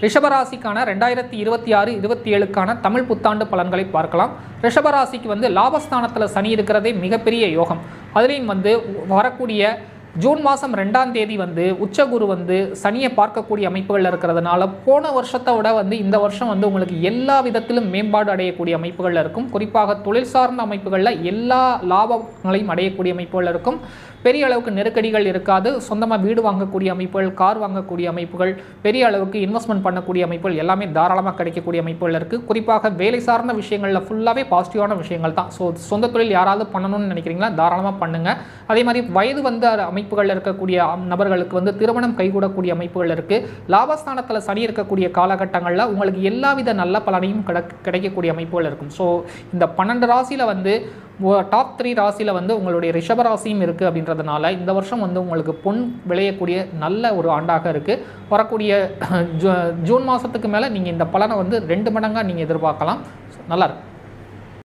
ரிஷபராசிக்கான 2026-27க்கான தமிழ் புத்தாண்டு பலன்களை பார்க்கலாம். ரிஷபராசிக்கு வந்து லாபஸ்தானத்தில் சனி இருக்கிறதே மிகப்பெரிய யோகம். அதுலேயும் வந்து வரக்கூடிய ஜூன் மாதம் 2ஆம் தேதி வந்து உச்சகுரு வந்து சனியை பார்க்கக்கூடிய அமைப்புகளில் இருக்கிறதுனால போன வருஷத்தை விட வந்து இந்த வருஷம் வந்து உங்களுக்கு எல்லா விதத்திலும் மேம்பாடு அடையக்கூடிய அமைப்புகளில் இருக்கும். குறிப்பாக தொழில் சார்ந்த அமைப்புகளில் எல்லா லாபங்களையும் அடையக்கூடிய அமைப்புகளில் இருக்கும். பெரிய அளவுக்கு நெருக்கடிகள் இருக்காது. சொந்தமாக வீடு வாங்கக்கூடிய அமைப்புகள், கார் வாங்கக்கூடிய அமைப்புகள், பெரிய அளவுக்கு இன்வெஸ்ட்மெண்ட் பண்ணக்கூடிய அமைப்புகள் எல்லாமே தாராளமாக கிடைக்கக்கூடிய அமைப்புகள் இருக்குது. குறிப்பாக வேலை சார்ந்த விஷயங்களில் ஃபுல்லாகவே பாசிட்டிவான விஷயங்கள் தான். ஸோ சொந்த தொழில் யாராவது பண்ணணும்னு நினைக்கிறீங்களா தாராளமாக பண்ணுங்கள். அதே மாதிரி வயது வந்த அமைப்புகளில் இருக்கக்கூடிய நபர்களுக்கு வந்து திருமணம் கைகூடக்கூடிய அமைப்புகள் இருக்குது. லாபஸ்தானத்தில் சனி இருக்கக்கூடிய காலகட்டங்களில் உங்களுக்கு எல்லாவித நல்ல பலனையும் கிடைக்கக்கூடிய அமைப்புகள் இருக்கும். ஸோ இந்த 12 ராசியில் வந்து டாப் 3 ராசியில் வந்து உங்களுடைய ரிஷபராசியும் இருக்குது. அப்படின்றதுனால இந்த வருஷம் வந்து உங்களுக்கு பொன் விளையக்கூடிய நல்ல ஒரு ஆண்டாக இருக்குது. வரக்கூடிய ஜூன் மாதத்துக்கு மேலே நீங்கள் இந்த பலனை வந்து 2 மடங்காக நீங்கள் எதிர்பார்க்கலாம். நல்லா இருக்கு.